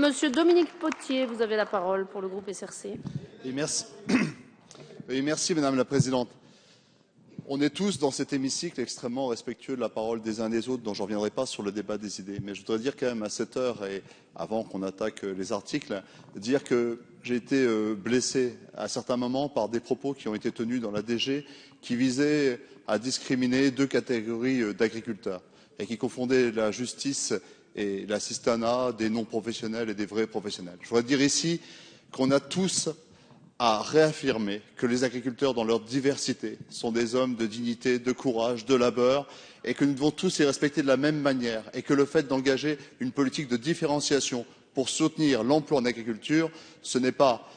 Monsieur Dominique Potier, vous avez la parole pour le groupe SRC. Et merci. Oui, merci Madame la Présidente. On est tous dans cet hémicycle extrêmement respectueux de la parole des uns des autres, dont je ne reviendrai pas sur le débat des idées. Mais je voudrais dire quand même à cette heure, et avant qu'on attaque les articles, dire que j'ai été blessé à certains moments par des propos qui ont été tenus dans la DG qui visaient à discriminer deux catégories d'agriculteurs et qui confondaient la justice et l'assistanat des non-professionnels et des vrais professionnels. Je voudrais dire ici qu'on a tous à réaffirmer que les agriculteurs, dans leur diversité, sont des hommes de dignité, de courage, de labeur, et que nous devons tous les respecter de la même manière, et que le fait d'engager une politique de différenciation pour soutenir l'emploi en agriculture, ce n'est pas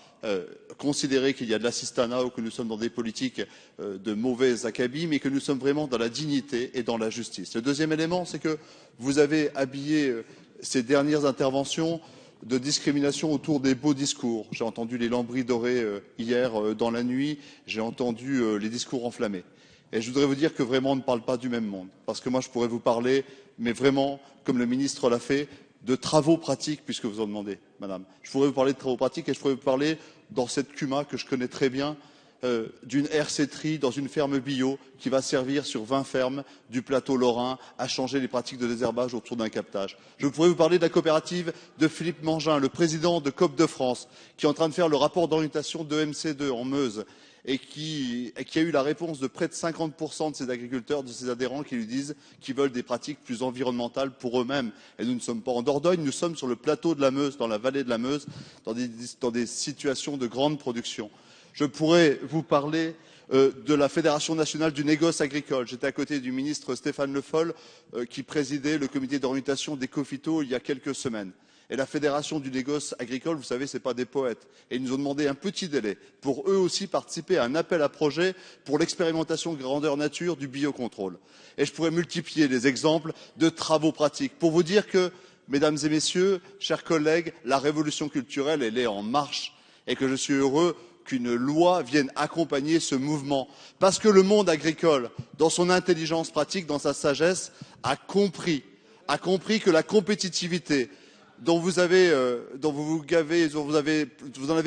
considérer qu'il y a de l'assistanat ou que nous sommes dans des politiques de mauvais acabit, mais que nous sommes vraiment dans la dignité et dans la justice. Le deuxième élément, c'est que vous avez habillé ces dernières interventions de discrimination autour des beaux discours. J'ai entendu les lambris dorés hier dans la nuit, j'ai entendu les discours enflammés. Et je voudrais vous dire que vraiment on ne parle pas du même monde. Parce que moi je pourrais vous parler, mais vraiment, comme le ministre l'a fait, de travaux pratiques, puisque vous en demandez, madame. Je pourrais vous parler de travaux pratiques et je pourrais vous parler, dans cette CUMA que je connais très bien, d'une RC-Tri dans une ferme bio qui va servir sur 20 fermes du plateau lorrain à changer les pratiques de désherbage autour d'un captage. Je pourrais vous parler de la coopérative de Philippe Mangin, le président de Coop de France, qui est en train de faire le rapport d'orientation de MC2 en Meuse et qui a eu la réponse de près de 50% de ses agriculteurs, de ses adhérents qui lui disent qu'ils veulent des pratiques plus environnementales pour eux-mêmes. Et nous ne sommes pas en Dordogne, nous sommes sur le plateau de la Meuse, dans la vallée de la Meuse, dans des situations de grande production. Je pourrais vous parler de la Fédération nationale du négoce agricole. J'étais à côté du ministre Stéphane Le Foll qui présidait le comité d'orientation d'Ecofito il y a quelques semaines. Et la Fédération du négoce agricole, vous savez, ce n'est pas des poètes. Et ils nous ont demandé un petit délai pour eux aussi participer à un appel à projet pour l'expérimentation grandeur nature du biocontrôle. Et je pourrais multiplier les exemples de travaux pratiques pour vous dire que, mesdames et messieurs, chers collègues, la révolution culturelle, elle est en marche et que je suis heureux qu'une loi vienne accompagner ce mouvement. Parce que le monde agricole, dans son intelligence pratique, dans sa sagesse, a compris que la compétitivité dont vous en avez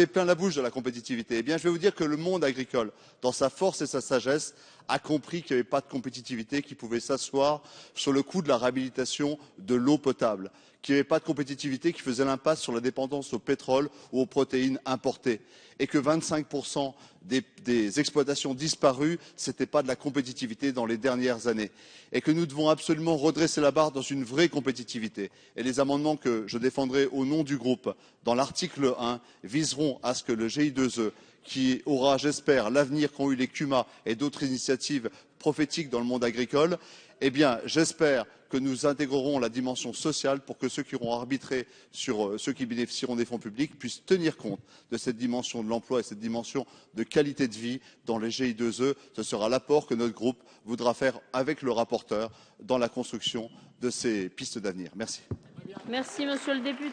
plein la bouche de la compétitivité. Eh bien, je vais vous dire que le monde agricole, dans sa force et sa sagesse, a compris qu'il n'y avait pas de compétitivité qui pouvait s'asseoir sur le coût de la réhabilitation de l'eau potable, qu'il n'y avait pas de compétitivité qui faisait l'impasse sur la dépendance au pétrole ou aux protéines importées, et que 25% des exploitations disparues, ce n'était pas de la compétitivité dans les dernières années, et que nous devons absolument redresser la barre dans une vraie compétitivité. Et les amendements que je défendrai au nom du groupe dans l'article 1 viseront à ce que le GI2E, qui aura, j'espère, l'avenir qu'ont eu les CUMA et d'autres initiatives prophétiques dans le monde agricole, eh bien, j'espère que nous intégrerons la dimension sociale pour que ceux qui auront arbitré sur ceux qui bénéficieront des fonds publics puissent tenir compte de cette dimension de l'emploi et cette dimension de qualité de vie dans les GI2E. Ce sera l'apport que notre groupe voudra faire avec le rapporteur dans la construction de ces pistes d'avenir. Merci. Merci, monsieur le député.